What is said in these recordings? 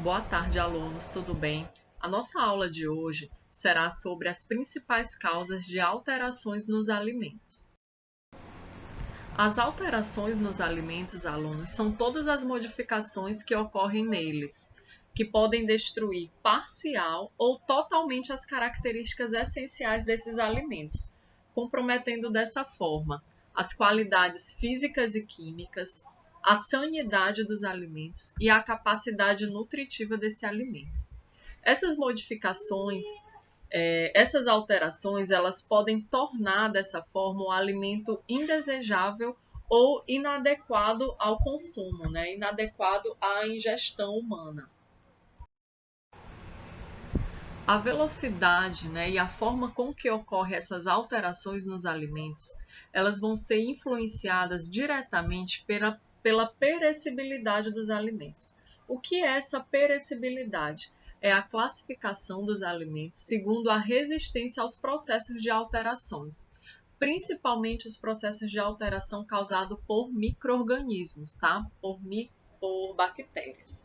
Boa tarde, alunos, tudo bem? A nossa aula de hoje será sobre as principais causas de alterações nos alimentos. As alterações nos alimentos, alunos, são todas as modificações que ocorrem neles, que podem destruir parcial ou totalmente as características essenciais desses alimentos, comprometendo dessa forma as qualidades físicas e químicas, a sanidade dos alimentos e a capacidade nutritiva desse alimento. Essas modificações, essas alterações, elas podem tornar dessa forma o alimento indesejável ou inadequado ao consumo, inadequado à ingestão humana. A velocidade, e a forma com que ocorrem essas alterações nos alimentos, elas vão ser influenciadas diretamente pela perecibilidade dos alimentos. O que é essa perecibilidade? É a classificação dos alimentos segundo a resistência aos processos de alterações, principalmente os processos de alteração causados por micro-organismos, tá? Por bactérias.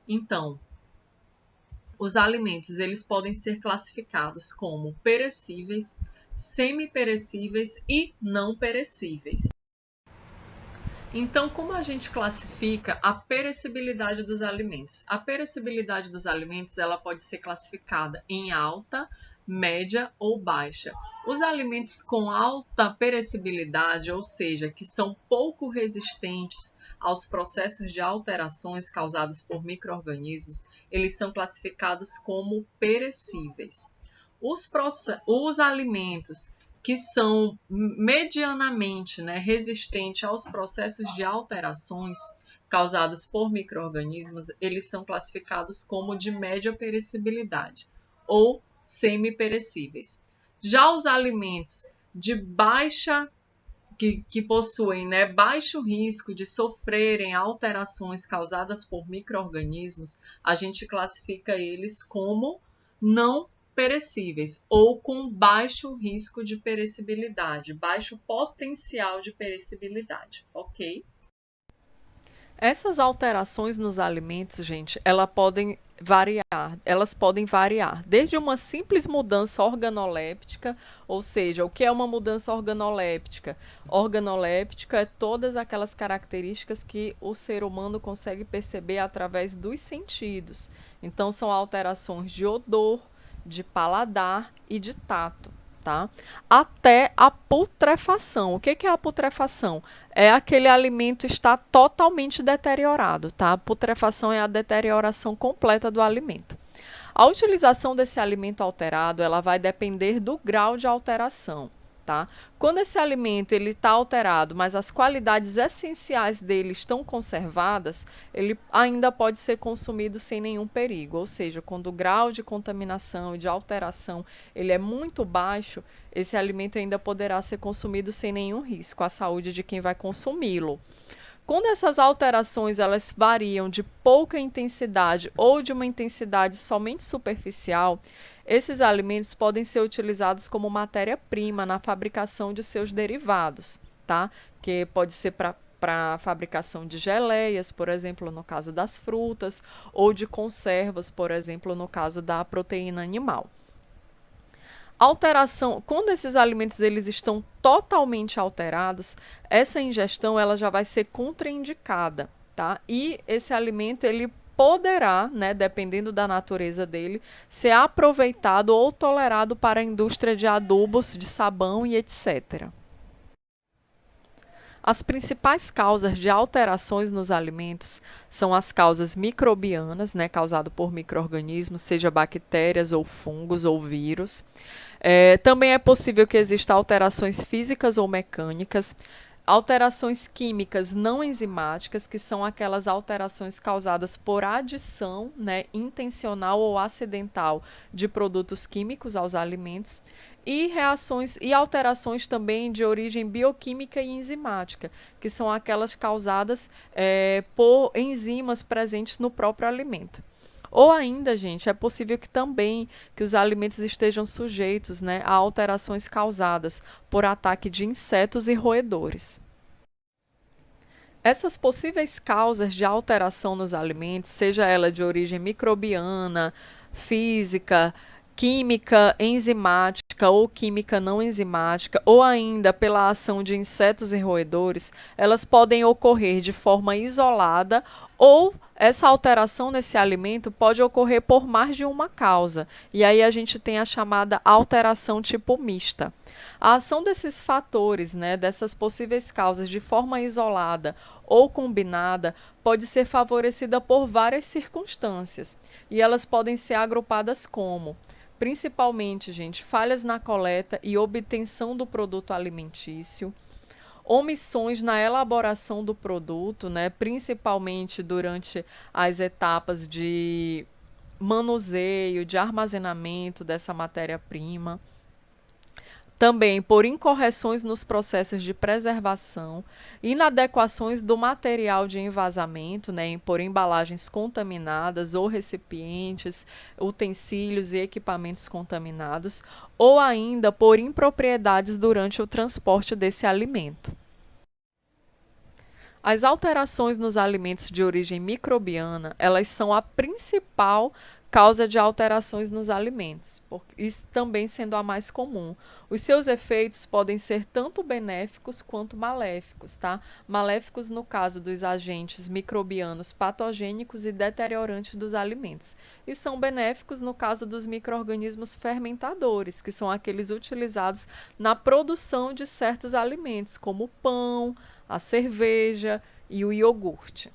Então, os alimentos eles podem ser classificados como perecíveis, semi-perecíveis e não perecíveis. Então, como a gente classifica a perecibilidade dos alimentos? A perecibilidade dos alimentos ela pode ser classificada em alta, média ou baixa. Os alimentos com alta perecibilidade, ou seja, que são pouco resistentes aos processos de alterações causados por micro-organismos, eles são classificados como perecíveis. Os alimentos que são medianamente resistentes aos processos de alterações causados por micro-organismos, eles são classificados como de média perecibilidade ou semi-perecíveis. Já os alimentos de baixa que possuem baixo risco de sofrerem alterações causadas por micro-organismos, a gente classifica eles como não perecíveis ou com baixo risco de perecibilidade, baixo potencial de perecibilidade, ok? Essas alterações nos alimentos, gente, elas podem variar desde uma simples mudança organoléptica, ou seja, o que é uma mudança organoléptica? Organoléptica é todas aquelas características que o ser humano consegue perceber através dos sentidos. Então, são alterações de odor, de paladar e de tato. Tá? Até a putrefação. O que é a putrefação? É aquele alimento estar totalmente deteriorado. Tá? A putrefação é a deterioração completa do alimento. A utilização desse alimento alterado ela vai depender do grau de alteração. Tá? Quando esse alimento está alterado, mas as qualidades essenciais dele estão conservadas, ele ainda pode ser consumido sem nenhum perigo. Ou seja, quando o grau de contaminação e de alteração ele é muito baixo, esse alimento ainda poderá ser consumido sem nenhum risco à saúde de quem vai consumi-lo. Quando essas alterações elas variam de pouca intensidade ou de uma intensidade somente superficial, esses alimentos podem ser utilizados como matéria-prima na fabricação de seus derivados, tá? Que pode ser para a fabricação de geleias, por exemplo, no caso das frutas, ou de conservas, por exemplo, no caso da proteína animal. Alteração, quando esses alimentos eles estão totalmente alterados, essa ingestão ela já vai ser contraindicada, tá? E esse alimento ele poderá, dependendo da natureza dele, ser aproveitado ou tolerado para a indústria de adubos, de sabão e etc. As principais causas de alterações nos alimentos são as causas microbianas, causadas por micro-organismos, seja bactérias ou fungos ou vírus. Também é possível que existam alterações físicas ou mecânicas, alterações químicas não enzimáticas, que são aquelas alterações causadas por adição intencional ou acidental de produtos químicos aos alimentos, e reações e alterações também de origem bioquímica e enzimática, que são aquelas causadas por enzimas presentes no próprio alimento. Ou ainda, gente, é possível que os alimentos estejam sujeitos a alterações causadas por ataque de insetos e roedores. Essas possíveis causas de alteração nos alimentos, seja ela de origem microbiana, física, química enzimática ou química não enzimática, ou ainda pela ação de insetos e roedores, elas podem ocorrer de forma isolada ou essa alteração nesse alimento pode ocorrer por mais de uma causa. E aí a gente tem a chamada alteração tipo mista. A ação desses fatores, né, dessas possíveis causas de forma isolada ou combinada, pode ser favorecida por várias circunstâncias. E elas podem ser agrupadas como principalmente, gente, falhas na coleta e obtenção do produto alimentício, omissões na elaboração do produto, né, principalmente durante as etapas de manuseio, de armazenamento dessa matéria-prima. Também por incorreções nos processos de preservação, inadequações do material de envasamento, né, por embalagens contaminadas ou recipientes, utensílios e equipamentos contaminados, ou ainda por impropriedades durante o transporte desse alimento. As alterações nos alimentos de origem microbiana, elas são a principal causa de alterações nos alimentos, isso também sendo a mais comum. Os seus efeitos podem ser tanto benéficos quanto maléficos, tá? Maléficos no caso dos agentes microbianos patogênicos e deteriorantes dos alimentos, e são benéficos no caso dos micro-organismos fermentadores, que são aqueles utilizados na produção de certos alimentos, como o pão, a cerveja e o iogurte.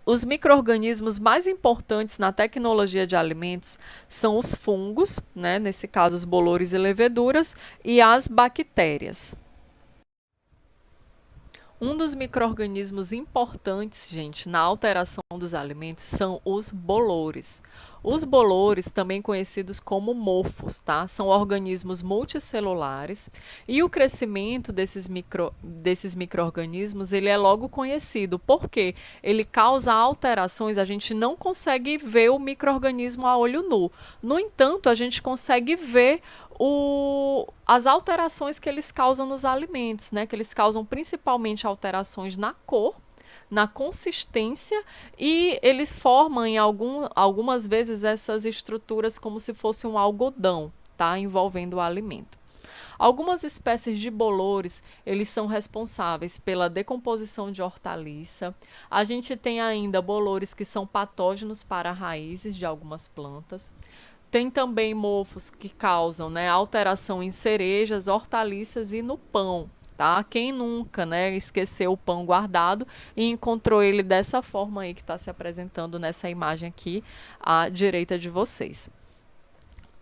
Os micro-organismos mais importantes na tecnologia de alimentos são os fungos, né, nesse caso os bolores e leveduras, e as bactérias. Um dos micro-organismos importantes, gente, na alteração dos alimentos são os bolores. Os bolores, também conhecidos como mofos, tá? São organismos multicelulares e o crescimento desses micro-organismos ele é logo conhecido, porque ele causa alterações, a gente não consegue ver o micro-organismo a olho nu. No entanto, a gente consegue ver as alterações que eles causam nos alimentos, né? Que eles causam principalmente alterações na cor, na consistência e eles formam algumas vezes essas estruturas como se fosse um algodão, tá? Envolvendo o alimento. Algumas espécies de bolores, eles são responsáveis pela decomposição de hortaliça. A gente tem ainda bolores que são patógenos para raízes de algumas plantas. Tem também mofos que causam, né, alteração em cerejas, hortaliças e no pão. Tá? Quem nunca, né, esqueceu o pão guardado e encontrou ele dessa forma aí que está se apresentando nessa imagem aqui à direita de vocês.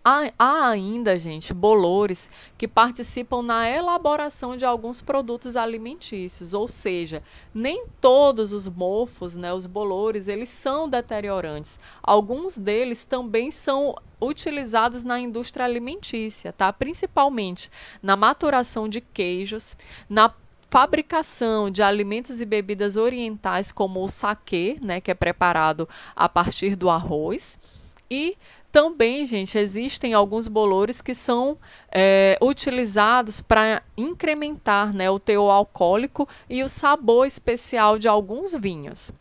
Há ainda, gente, bolores que participam na elaboração de alguns produtos alimentícios, ou seja, nem todos os mofos, né, os bolores, eles são deteriorantes. Alguns deles também são utilizados na indústria alimentícia, tá? Principalmente na maturação de queijos, na fabricação de alimentos e bebidas orientais, como o saquê, né, que é preparado a partir do arroz, e também, gente, existem alguns bolores que são utilizados para incrementar, né, o teor alcoólico e o sabor especial de alguns vinhos.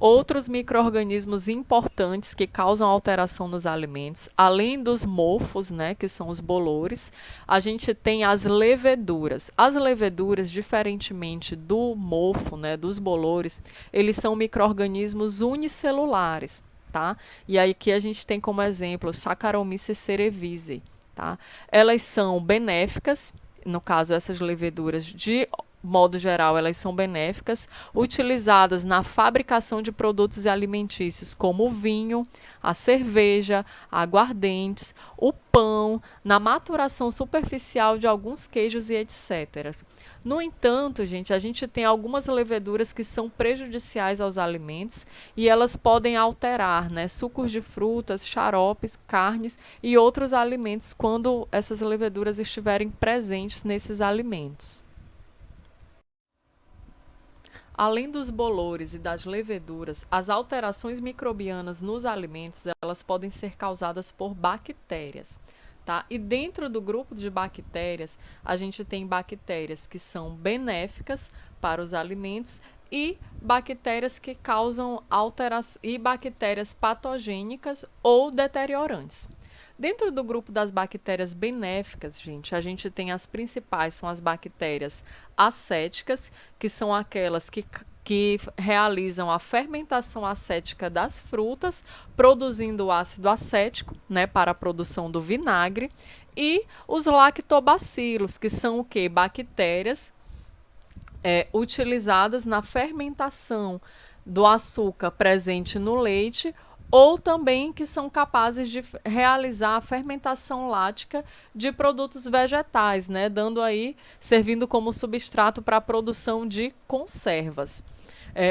Outros micro-organismos importantes que causam alteração nos alimentos, além dos mofos, né, que são os bolores, a gente tem as leveduras. As leveduras, diferentemente do mofo, né, dos bolores, eles são micro-organismos unicelulares. Tá? E aí aqui a gente tem como exemplo Saccharomyces cerevisiae, tá? Elas são benéficas, no caso essas leveduras de modo geral elas são benéficas, utilizadas na fabricação de produtos alimentícios como o vinho, a cerveja, aguardentes, o pão, na maturação superficial de alguns queijos e etc. No entanto, gente, a gente tem algumas leveduras que são prejudiciais aos alimentos e elas podem alterar, né, sucos de frutas, xaropes, carnes e outros alimentos quando essas leveduras estiverem presentes nesses alimentos. Além dos bolores e das leveduras, as alterações microbianas nos alimentos elas podem ser causadas por bactérias. tá? E dentro do grupo de bactérias, a gente tem bactérias que são benéficas para os alimentos e bactérias que causam alterações e bactérias patogênicas ou deteriorantes. Dentro do grupo das bactérias benéficas, gente, a gente tem as principais, são as bactérias acéticas, que são aquelas que realizam a fermentação acética das frutas, produzindo o ácido acético, né, para a produção do vinagre, e os lactobacilos, que são o quê? Bactérias utilizadas na fermentação do açúcar presente no leite, ou também que são capazes de realizar a fermentação lática de produtos vegetais, né, servindo como substrato para a produção de conservas.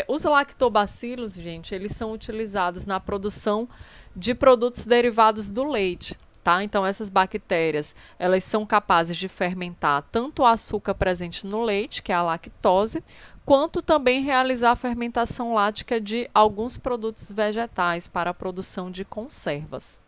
Os lactobacilos, gente, eles são utilizados na produção de produtos derivados do leite. Tá? Então, essas bactérias, elas são capazes de fermentar tanto o açúcar presente no leite, que é a lactose, quanto também realizar a fermentação lática de alguns produtos vegetais para a produção de conservas.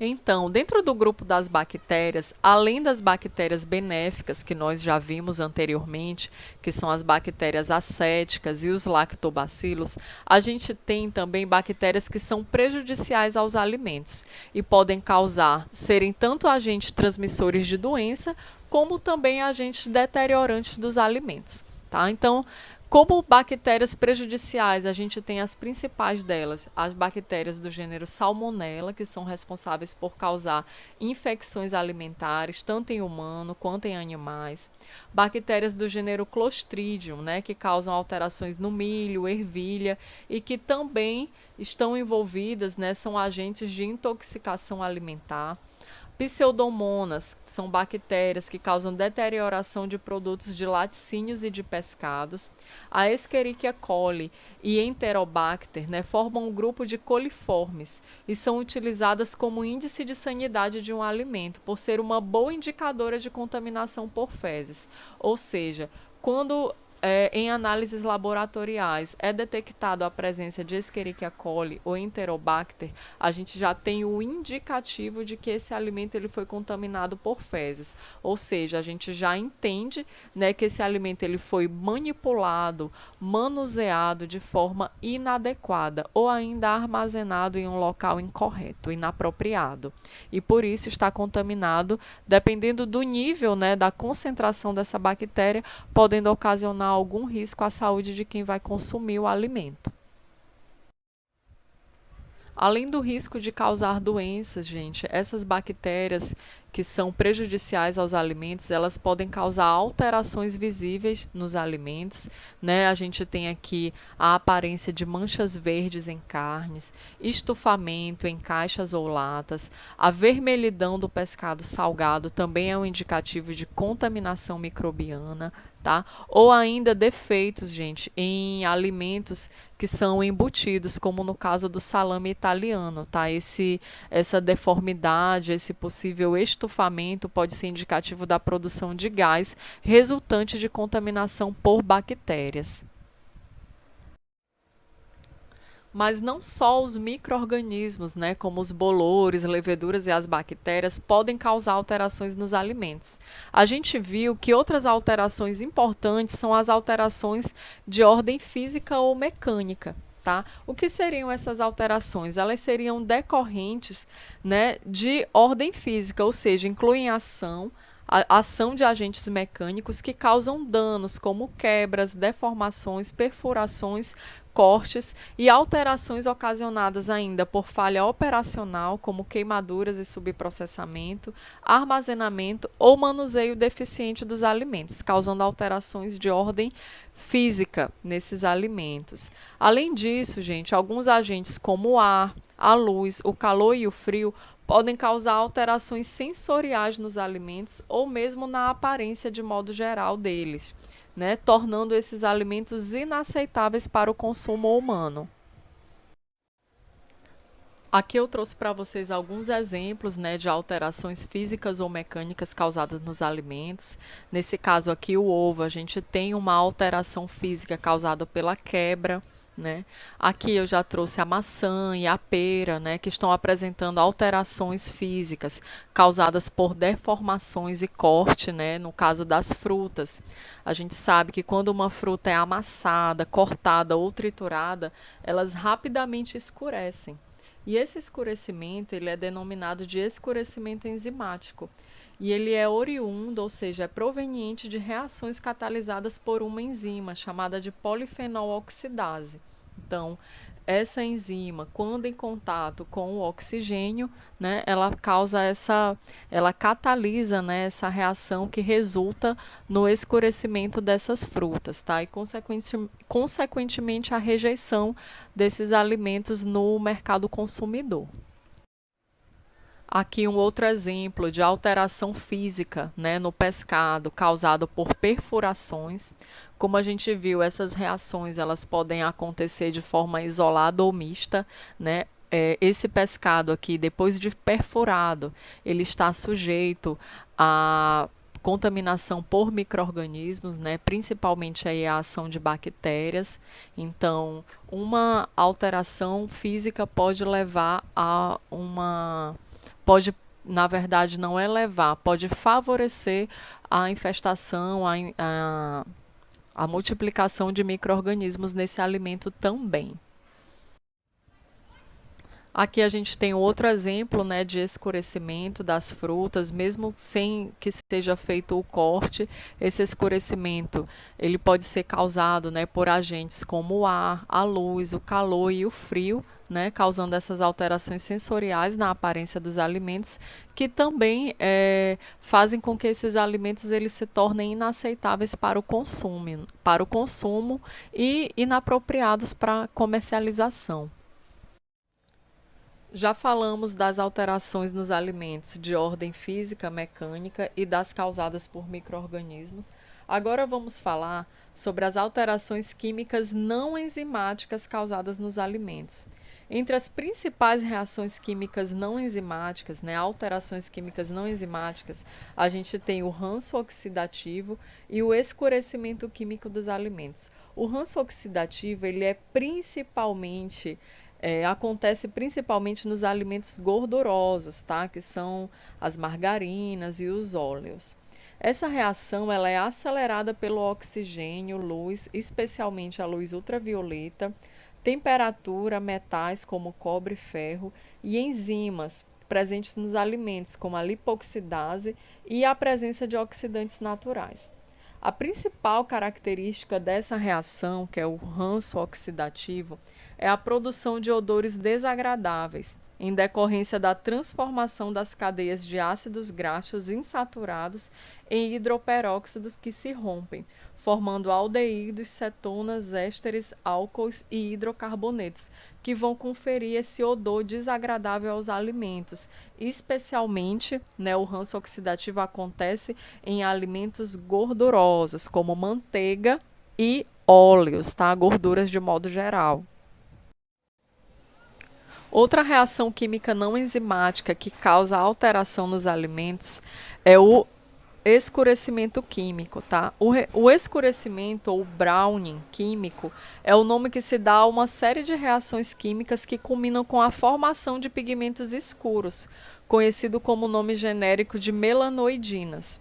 Então, dentro do grupo das bactérias, além das bactérias benéficas que nós já vimos anteriormente, que são as bactérias acéticas e os lactobacilos, a gente tem também bactérias que são prejudiciais aos alimentos e podem serem tanto agentes transmissores de doença, como também agentes deteriorantes dos alimentos, tá? Então, como bactérias prejudiciais, a gente tem as principais delas, as bactérias do gênero Salmonella, que são responsáveis por causar infecções alimentares, tanto em humano quanto em animais. Bactérias do gênero Clostridium, né, que causam alterações no milho, ervilha e que também estão envolvidas, né, são agentes de intoxicação alimentar. Pseudomonas são bactérias que causam deterioração de produtos de laticínios e de pescados. A Escherichia coli e Enterobacter, né, formam um grupo de coliformes e são utilizadas como índice de sanidade de um alimento, por ser uma boa indicadora de contaminação por fezes. Ou seja, quando em análises laboratoriais é detectado a presença de Escherichia coli ou Enterobacter, a gente já tem o indicativo de que esse alimento ele foi contaminado por fezes. Ou seja, a gente já entende, né, que esse alimento ele foi manipulado, manuseado de forma inadequada ou ainda armazenado em um local incorreto, inapropriado. E por isso está contaminado, dependendo do nível, né, da concentração dessa bactéria, podendo ocasionar algum risco à saúde de quem vai consumir o alimento. Além do risco de causar doenças, gente, essas bactérias que são prejudiciais aos alimentos, elas podem causar alterações visíveis nos alimentos, né? A gente tem aqui a aparência de manchas verdes em carnes, estufamento em caixas ou latas, a vermelhidão do pescado salgado também é um indicativo de contaminação microbiana, tá? Ou ainda defeitos, gente, em alimentos que são embutidos, como no caso do salame italiano, tá? Essa deformidade, esse possível estufamento pode ser indicativo da produção de gás resultante de contaminação por bactérias. Mas não só os micro-organismos, né, como os bolores, leveduras e as bactérias, podem causar alterações nos alimentos. A gente viu que outras alterações importantes são as alterações de ordem física ou mecânica. Tá? O que seriam essas alterações? Elas seriam decorrentes, né, de ordem física, ou seja, incluem a ação de agentes mecânicos que causam danos, como quebras, deformações, perfurações, cortes e alterações ocasionadas ainda por falha operacional, como queimaduras e subprocessamento, armazenamento ou manuseio deficiente dos alimentos, causando alterações de ordem física nesses alimentos. Além disso, gente, alguns agentes como o ar, a luz, o calor e o frio podem causar alterações sensoriais nos alimentos ou mesmo na aparência de modo geral deles, né, tornando esses alimentos inaceitáveis para o consumo humano. Aqui eu trouxe para vocês alguns exemplos, né, de alterações físicas ou mecânicas causadas nos alimentos. Nesse caso aqui, o ovo, a gente tem uma alteração física causada pela quebra, né? Aqui eu já trouxe a maçã e a pera, né, que estão apresentando alterações físicas causadas por deformações e corte, né, no caso das frutas. A gente sabe que quando uma fruta é amassada, cortada ou triturada, elas rapidamente escurecem. E esse escurecimento, ele é denominado de escurecimento enzimático. E ele é oriundo, ou seja, é proveniente de reações catalisadas por uma enzima chamada de polifenol oxidase. Então, essa enzima, quando em contato com o oxigênio, né, ela catalisa, né, essa reação que resulta no escurecimento dessas frutas, tá? E consequentemente a rejeição desses alimentos no mercado consumidor. Aqui um outro exemplo de alteração física, né, no pescado causado por perfurações. Como a gente viu, essas reações elas podem acontecer de forma isolada ou mista, né? Esse pescado aqui, depois de perfurado, ele está sujeito a contaminação por micro-organismos, né, principalmente aí a ação de bactérias. Então, uma alteração física pode levar a pode, na verdade, não é levar, pode favorecer a infestação, a multiplicação de micro-organismos nesse alimento também. Aqui a gente tem outro exemplo, né, de escurecimento das frutas, mesmo sem que seja feito o corte. Esse escurecimento ele pode ser causado, né, por agentes como o ar, a luz, o calor e o frio, né, causando essas alterações sensoriais na aparência dos alimentos, que também fazem com que esses alimentos eles se tornem inaceitáveis para o consumo e inapropriados para comercialização. Já falamos das alterações nos alimentos de ordem física, mecânica e das causadas por micro-organismos. Agora vamos falar sobre as alterações químicas não enzimáticas causadas nos alimentos. Entre as principais reações químicas não enzimáticas, né, alterações químicas não enzimáticas, a gente tem o ranço oxidativo e o escurecimento químico dos alimentos. O ranço oxidativo ele é acontece principalmente nos alimentos gordurosos, tá? Que são as margarinas e os óleos. Essa reação ela é acelerada pelo oxigênio, luz, especialmente a luz ultravioleta, temperatura, metais como cobre e ferro e enzimas presentes nos alimentos, como a lipoxidase e a presença de oxidantes naturais. A principal característica dessa reação, que é o ranço oxidativo, é a produção de odores desagradáveis, em decorrência da transformação das cadeias de ácidos graxos insaturados em hidroperóxidos que se rompem, formando aldeídos, cetonas, ésteres, álcoois e hidrocarbonetos, que vão conferir esse odor desagradável aos alimentos. Especialmente, né, o ranço oxidativo acontece em alimentos gordurosos, como manteiga e óleos, tá? Gorduras de modo geral. Outra reação química não enzimática que causa alteração nos alimentos é o escurecimento químico, tá? O escurecimento ou browning químico é o nome que se dá a uma série de reações químicas que culminam com a formação de pigmentos escuros, conhecido como nome genérico de melanoidinas.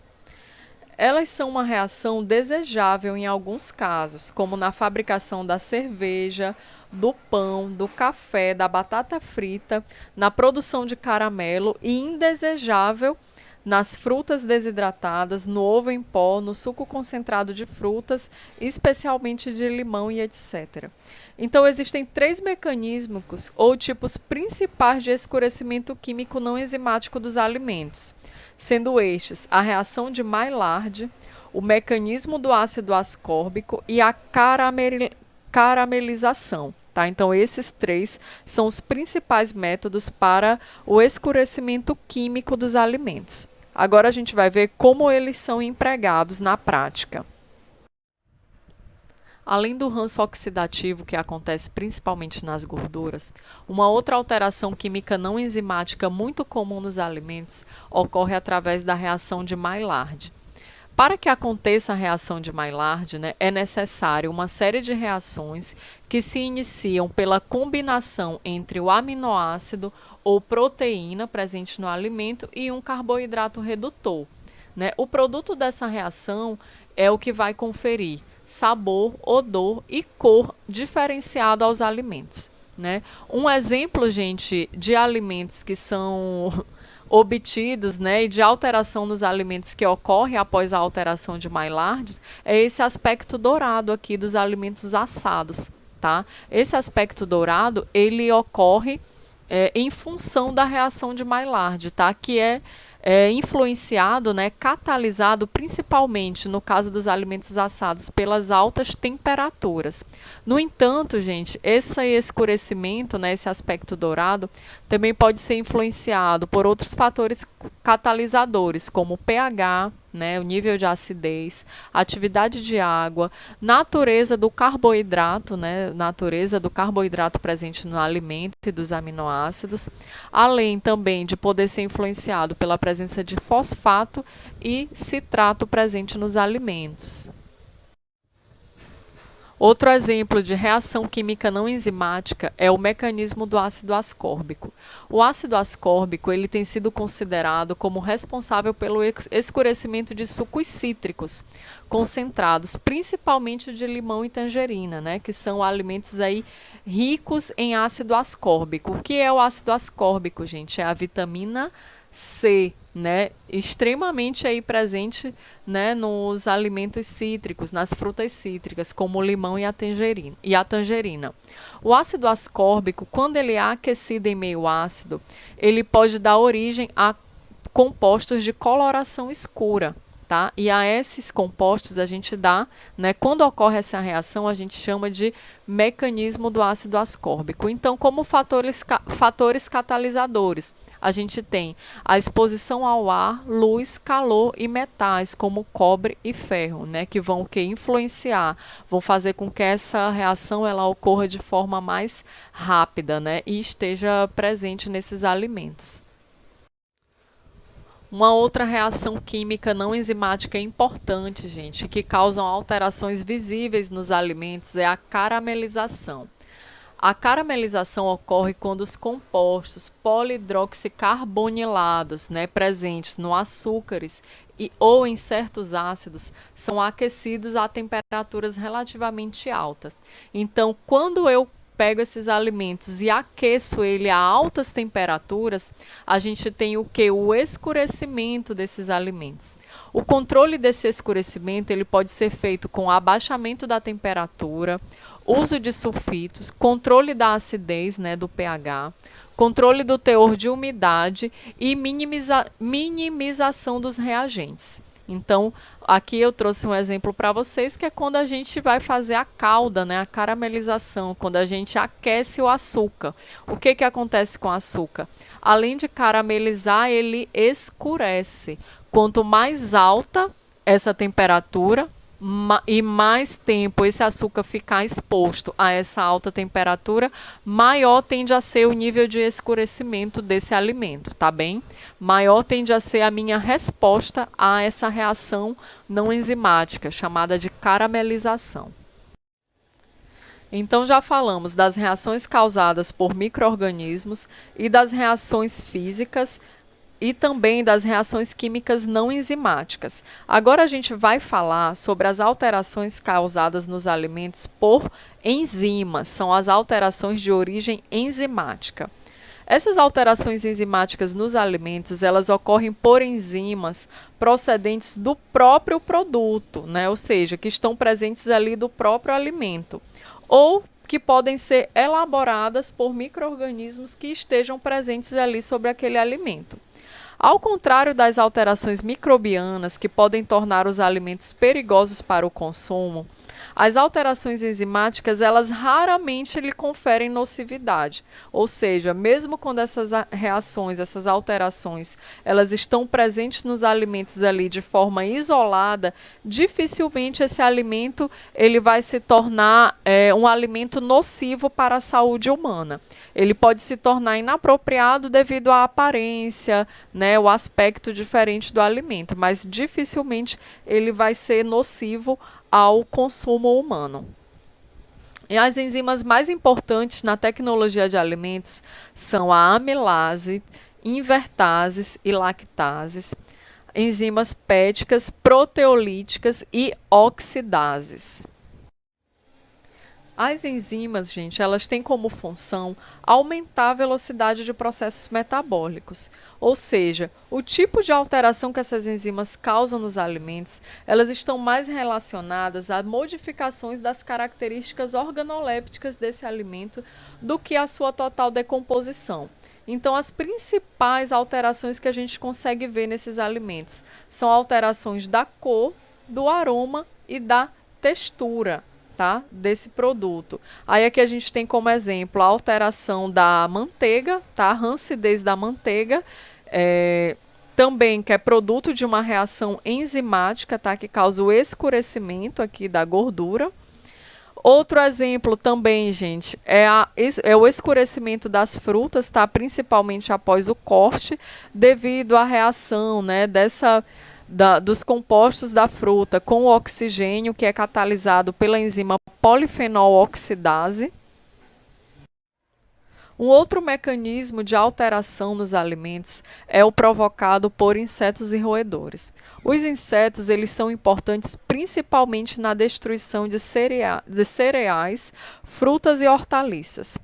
Elas são uma reação desejável em alguns casos, como na fabricação da cerveja, do pão, do café, da batata frita, na produção de caramelo e indesejável nas frutas desidratadas, no ovo em pó, no suco concentrado de frutas, especialmente de limão e etc. Então, existem 3 mecanismos ou tipos principais de escurecimento químico não enzimático dos alimentos, sendo estes a reação de Maillard, o mecanismo do ácido ascórbico e a caramelização. Tá? Então, esses 3 são os principais métodos para o escurecimento químico dos alimentos. Agora a gente vai ver como eles são empregados na prática. Além do ranço oxidativo, que acontece principalmente nas gorduras, uma outra alteração química não enzimática muito comum nos alimentos ocorre através da reação de Maillard. Para que aconteça a reação de Maillard, né, é necessário uma série de reações que se iniciam pela combinação entre o aminoácido ou proteína presente no alimento e um carboidrato redutor, né? O produto dessa reação é o que vai conferir sabor, odor e cor diferenciado aos alimentos, né? Um exemplo, gente, de alimentos que são obtidos, né, e de alteração nos alimentos que ocorre após a alteração de Maillard é esse aspecto dourado aqui dos alimentos assados, tá? Esse aspecto dourado, ele ocorre em função da reação de Maillard, tá? Que é influenciado, né, catalisado principalmente no caso dos alimentos assados pelas altas temperaturas. No entanto, gente, esse escurecimento, né, esse aspecto dourado, também pode ser influenciado por outros fatores catalisadores, como o pH, né, o nível de acidez, atividade de água, natureza do carboidrato, né, natureza do carboidrato presente no alimento e dos aminoácidos, além também de poder ser influenciado pela presença de fosfato e citrato presente nos alimentos. Outro exemplo de reação química não enzimática é o mecanismo do ácido ascórbico. O ácido ascórbico ele tem sido considerado como responsável pelo escurecimento de sucos cítricos concentrados, principalmente de limão e tangerina, né, que são alimentos aí ricos em ácido ascórbico. O que é o ácido ascórbico, gente? É a vitamina C, né, extremamente aí presente, né, nos alimentos cítricos, nas frutas cítricas, como o limão e a tangerina. O ácido ascórbico, quando ele é aquecido em meio ácido, ele pode dar origem a compostos de coloração escura, tá? E a esses compostos a gente dá, né, quando ocorre essa reação, a gente chama de mecanismo do ácido ascórbico. Então, como fatores catalisadores, a gente tem a exposição ao ar, luz, calor e metais, como cobre e ferro, né, que vão influenciar, vão fazer com que essa reação ela ocorra de forma mais rápida, né, e esteja presente nesses alimentos. Uma outra reação química não enzimática importante, gente, que causam alterações visíveis nos alimentos é a caramelização. A caramelização ocorre quando os compostos polihidroxicarbonilados, né, presentes no açúcares ou em certos ácidos são aquecidos a temperaturas relativamente altas. Então, quando eu pego esses alimentos e aqueço ele a altas temperaturas, a gente tem o que? O escurecimento desses alimentos. O controle desse escurecimento ele pode ser feito com abaixamento da temperatura, uso de sulfitos, controle da acidez, né, do pH, controle do teor de umidade e minimização dos reagentes. Então, aqui eu trouxe um exemplo para vocês, que é quando a gente vai fazer a calda, né, a caramelização, quando a gente aquece o açúcar. O que acontece com o açúcar? Além de caramelizar, ele escurece. Quanto mais alta essa temperatura, e mais tempo esse açúcar ficar exposto a essa alta temperatura, maior tende a ser o nível de escurecimento desse alimento, tá bem? Maior tende a ser a minha resposta a essa reação não enzimática, chamada de caramelização. Então já falamos das reações causadas por micro-organismos e das reações físicas e também das reações químicas não enzimáticas. Agora a gente vai falar sobre as alterações causadas nos alimentos por enzimas, são as alterações de origem enzimática. Essas alterações enzimáticas nos alimentos, elas ocorrem por enzimas procedentes do próprio produto, né? Ou seja, que estão presentes ali do próprio alimento, ou que podem ser elaboradas por micro-organismos que estejam presentes ali sobre aquele alimento. Ao contrário das alterações microbianas que podem tornar os alimentos perigosos para o consumo, as alterações enzimáticas, elas raramente lhe conferem nocividade. Ou seja, mesmo quando essas reações, essas alterações, elas estão presentes nos alimentos ali de forma isolada, dificilmente esse alimento ele vai se tornar um alimento nocivo para a saúde humana. ele pode se tornar inapropriado devido à aparência, né, o aspecto diferente do alimento, mas dificilmente ele vai ser nocivo ao consumo humano. E as enzimas mais importantes na tecnologia de alimentos são a amilase, invertases e lactases, enzimas pépticas, proteolíticas e oxidases. As enzimas, gente, elas têm como função aumentar a velocidade de processos metabólicos. Ou seja, o tipo de alteração que essas enzimas causam nos alimentos, elas estão mais relacionadas a modificações das características organolépticas desse alimento do que a sua total decomposição. Então, as principais alterações que a gente consegue ver nesses alimentos são alterações da cor, do aroma e da textura, tá, desse produto. Aí aqui a gente tem como exemplo a alteração da manteiga, tá, a rancidez da manteiga, também que é produto de uma reação enzimática, tá, que causa o escurecimento aqui da gordura. Outro exemplo também, gente, é o escurecimento das frutas, tá, principalmente após o corte, devido à reação, né, dos compostos da fruta com o oxigênio, que é catalisado pela enzima polifenol oxidase. Um outro mecanismo de alteração nos alimentos é o provocado por insetos e roedores. Os insetos, eles são importantes principalmente na destruição de cereais, frutas e hortaliças.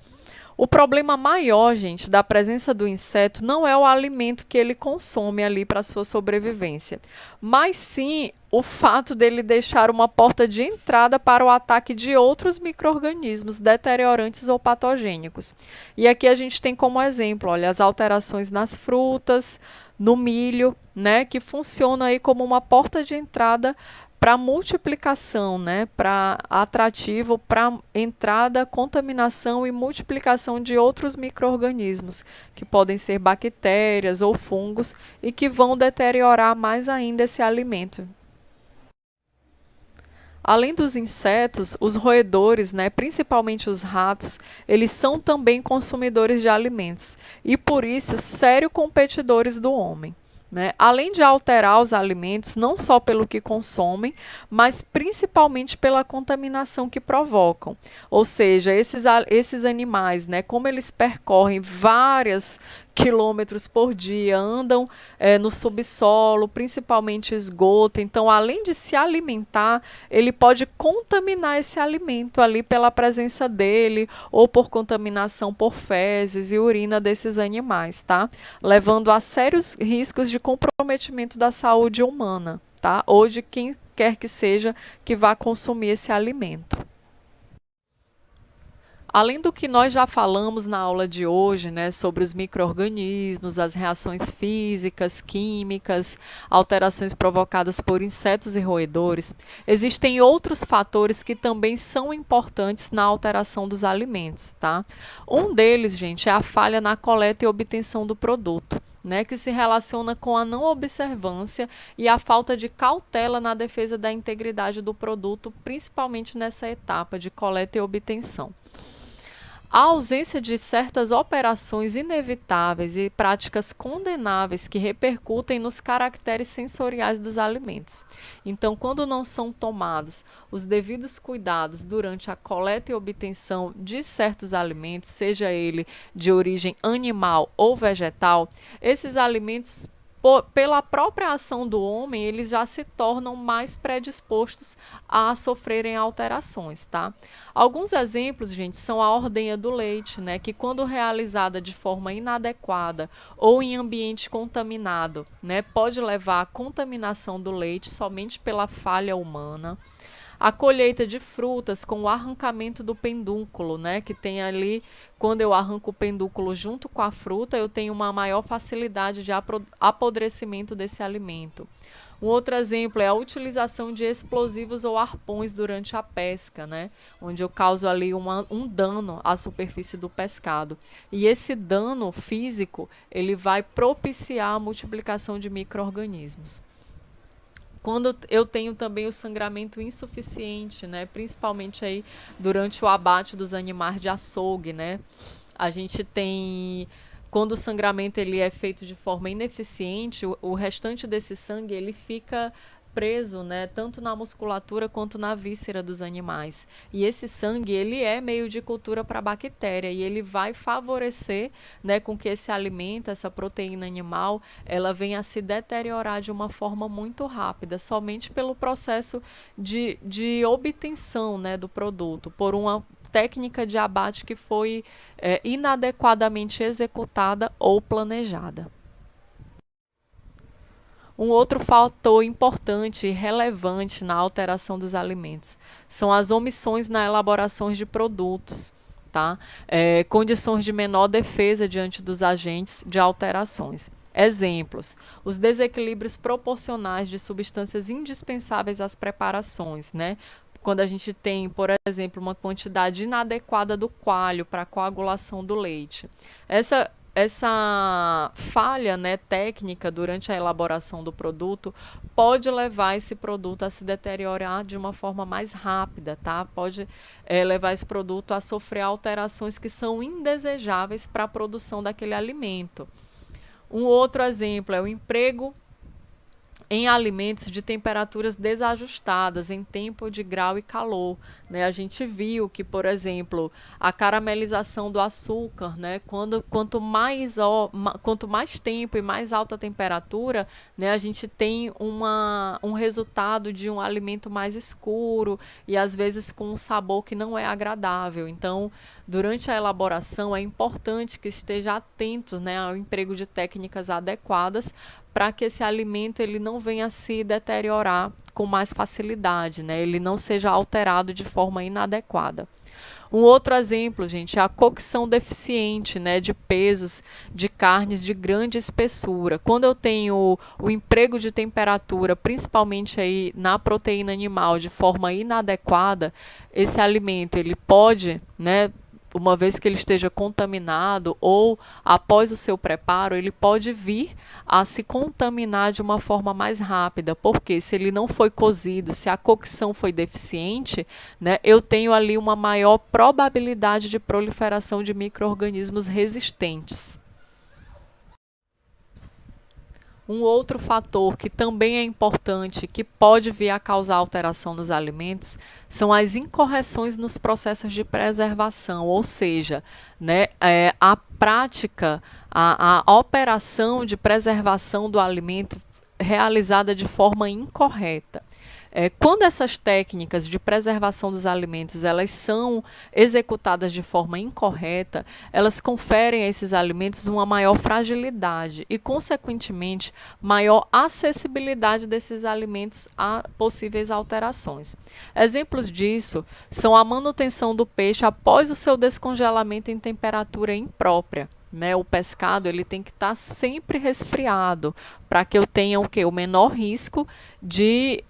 O problema maior, gente, da presença do inseto não é o alimento que ele consome ali para sua sobrevivência, mas sim o fato dele deixar uma porta de entrada para o ataque de outros micro-organismos deteriorantes ou patogênicos. E aqui a gente tem como exemplo, olha, as alterações nas frutas, no milho, né, que funciona aí como uma porta de entrada para multiplicação, né, para atrativo, para entrada, contaminação e multiplicação de outros micro-organismos, que podem ser bactérias ou fungos e que vão deteriorar mais ainda esse alimento. Além dos insetos, os roedores, né, principalmente os ratos, eles são também consumidores de alimentos e, por isso, sérios competidores do homem. Né? Além de alterar os alimentos, não só pelo que consomem, mas principalmente pela contaminação que provocam. Ou seja, esses animais, né, como eles percorrem vários quilômetros por dia, andam no subsolo, principalmente esgoto. Então, além de se alimentar, ele pode contaminar esse alimento ali pela presença dele ou por contaminação por fezes e urina desses animais, tá? Levando a sérios riscos de comprometimento da saúde humana, tá? Ou de quem quer que seja que vá consumir esse alimento. Além do que nós já falamos na aula de hoje, né, sobre os micro-organismos, as reações físicas, químicas, alterações provocadas por insetos e roedores, existem outros fatores que também são importantes na alteração dos alimentos, tá? Um deles, gente, é a falha na coleta e obtenção do produto, né, que se relaciona com a não observância e a falta de cautela na defesa da integridade do produto, principalmente nessa etapa de coleta e obtenção. A ausência de certas operações inevitáveis e práticas condenáveis que repercutem nos caracteres sensoriais dos alimentos. Então, quando não são tomados os devidos cuidados durante a coleta e obtenção de certos alimentos, seja ele de origem animal ou vegetal, esses alimentos, pela própria ação do homem, eles já se tornam mais predispostos a sofrerem alterações, tá? Alguns exemplos, gente, são a ordenha do leite, né, que quando realizada de forma inadequada ou em ambiente contaminado, né, pode levar à contaminação do leite somente pela falha humana. A colheita de frutas com o arrancamento do pedúnculo, né, que tem ali, quando eu arranco o pedúnculo junto com a fruta, eu tenho uma maior facilidade de apodrecimento desse alimento. Um outro exemplo é a utilização de explosivos ou arpões durante a pesca, né, onde eu causo ali um dano à superfície do pescado. E esse dano físico, ele vai propiciar a multiplicação de micro-organismos. Quando eu tenho também o sangramento insuficiente, né, principalmente aí durante o abate dos animais de açougue, né, A gente tem, quando o sangramento ele é feito de forma ineficiente, o restante desse sangue ele fica preso, né, tanto na musculatura quanto na víscera dos animais. E esse sangue ele é meio de cultura para a bactéria e ele vai favorecer, né, com que esse alimento, essa proteína animal, ela venha a se deteriorar de uma forma muito rápida, somente pelo processo de obtenção, né, do produto, por uma técnica de abate que foi inadequadamente executada ou planejada. Um outro fator importante e relevante na alteração dos alimentos são as omissões na elaboração de produtos, tá? Condições de menor defesa diante dos agentes de alterações. Exemplos: os desequilíbrios proporcionais de substâncias indispensáveis às preparações, né? Quando a gente tem, por exemplo, uma quantidade inadequada do coalho para a coagulação do leite. Essa falha, né, técnica durante a elaboração do produto pode levar esse produto a se deteriorar de uma forma mais rápida, tá? Pode levar esse produto a sofrer alterações que são indesejáveis para a produção daquele alimento. Um outro exemplo é o emprego em alimentos de temperaturas desajustadas em tempo de grau e calor, né? A gente viu que, por exemplo, a caramelização do açúcar, né? Quanto mais tempo e mais alta temperatura, né? A gente tem um resultado de um alimento mais escuro e às vezes com um sabor que não é agradável. Então, durante a elaboração é importante que esteja atento, né, ao emprego de técnicas adequadas para que esse alimento ele não venha a se deteriorar com mais facilidade, né? Ele não seja alterado de forma inadequada. Um outro exemplo, gente, é a cocção deficiente, né, de pesos de carnes de grande espessura. Quando eu tenho o emprego de temperatura, principalmente aí na proteína animal, de forma inadequada, esse alimento ele pode, né, uma vez que ele esteja contaminado ou após o seu preparo, ele pode vir a se contaminar de uma forma mais rápida, porque se ele não foi cozido, se a cocção foi deficiente, né, eu tenho ali uma maior probabilidade de proliferação de micro-organismos resistentes. Um outro fator que também é importante, que pode vir a causar alteração nos alimentos, são as incorreções nos processos de preservação, ou seja, né, a prática, a operação de preservação do alimento realizada de forma incorreta. Quando essas técnicas de preservação dos alimentos elas são executadas de forma incorreta, elas conferem a esses alimentos uma maior fragilidade e, consequentemente, maior acessibilidade desses alimentos a possíveis alterações. Exemplos disso são a manutenção do peixe após o seu descongelamento em temperatura imprópria. Né, o pescado ele tem que estar sempre resfriado para que eu tenha o menor risco de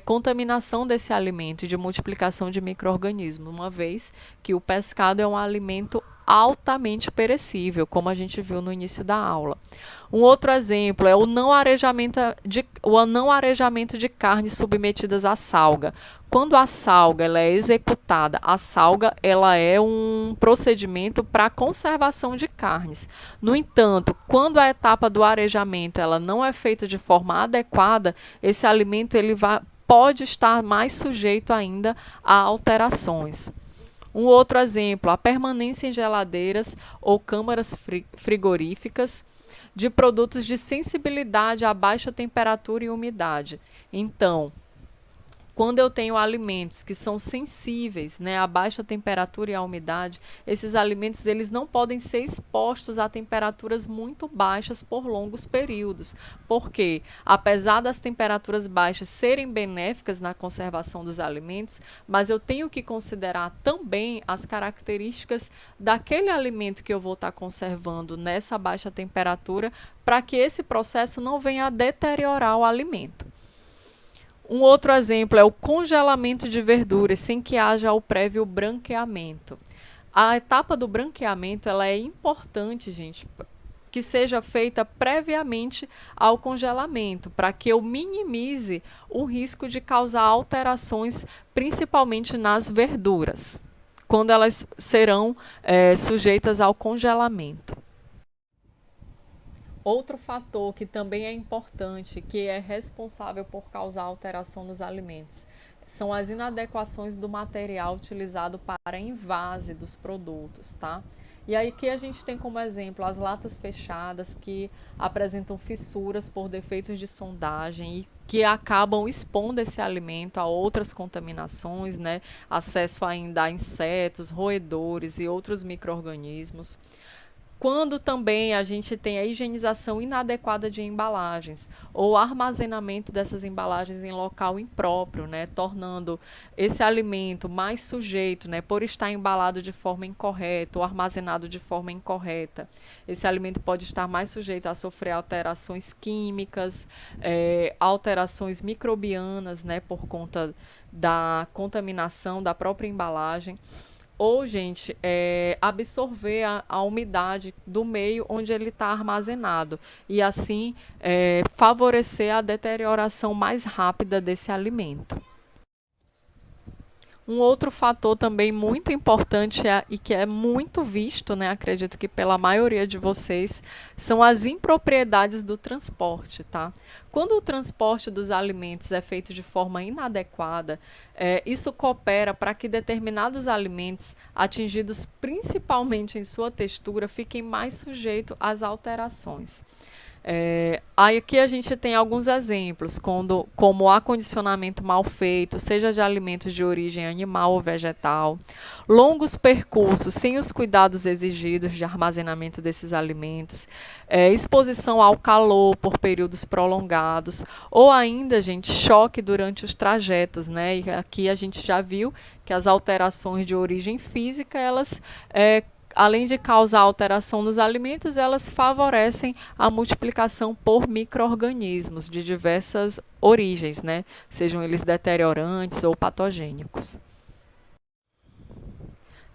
contaminação desse alimento e de multiplicação de micro-organismos, uma vez que o pescado é um alimento altamente perecível, como a gente viu no início da aula. Um outro exemplo é o não arejamento de carnes submetidas à salga. Quando a salga ela é executada, a salga ela é um procedimento para conservação de carnes. No entanto, quando a etapa do arejamento ela não é feita de forma adequada, esse alimento pode estar mais sujeito ainda a alterações. Um outro exemplo, a permanência em geladeiras ou câmaras frigoríficas de produtos de sensibilidade a baixa temperatura e umidade. Então, quando eu tenho alimentos que são sensíveis, né, à baixa temperatura e à umidade, esses alimentos eles não podem ser expostos a temperaturas muito baixas por longos períodos, porque apesar das temperaturas baixas serem benéficas na conservação dos alimentos, mas eu tenho que considerar também as características daquele alimento que eu vou estar conservando nessa baixa temperatura, para que esse processo não venha a deteriorar o alimento. Um outro exemplo é o congelamento de verduras sem que haja o prévio branqueamento. A etapa do branqueamento ela é importante, gente, que seja feita previamente ao congelamento, para que eu minimize o risco de causar alterações, principalmente nas verduras. quando elas serão sujeitas ao congelamento. Outro fator que também é importante, que é responsável por causar alteração nos alimentos, são as inadequações do material utilizado para envase dos produtos, tá? E aí que a gente tem como exemplo as latas fechadas que apresentam fissuras por defeitos de sondagem e que acabam expondo esse alimento a outras contaminações, né? Acesso ainda a insetos, roedores e outros micro-organismos. Quando também a gente tem a higienização inadequada de embalagens ou armazenamento dessas embalagens em local impróprio, né, tornando esse alimento mais sujeito, né, por estar embalado de forma incorreta ou armazenado de forma incorreta. Esse alimento pode estar mais sujeito a sofrer alterações químicas, alterações microbianas, né, por conta da contaminação da própria embalagem. Ou, gente, absorver a umidade do meio onde ele está armazenado e, assim, favorecer a deterioração mais rápida desse alimento. Um outro fator também muito importante e que é muito visto, né, acredito que pela maioria de vocês, são as impropriedades do transporte, tá? Quando o transporte dos alimentos é feito de forma inadequada, isso coopera para que determinados alimentos, atingidos principalmente em sua textura, fiquem mais sujeitos às alterações. Aí aqui a gente tem alguns exemplos, como o acondicionamento mal feito, seja de alimentos de origem animal ou vegetal, longos percursos sem os cuidados exigidos de armazenamento desses alimentos, exposição ao calor por períodos prolongados, ou ainda, gente, choque durante os trajetos, né? E aqui a gente já viu que as alterações de origem física, elas além de causar alteração nos alimentos, elas favorecem a multiplicação por micro-organismos de diversas origens, né? Sejam eles deteriorantes ou patogênicos.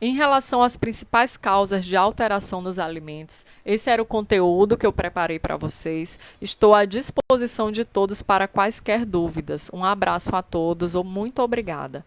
Em relação às principais causas de alteração nos alimentos, esse era o conteúdo que eu preparei para vocês. Estou à disposição de todos para quaisquer dúvidas. Um abraço a todos, muito obrigada.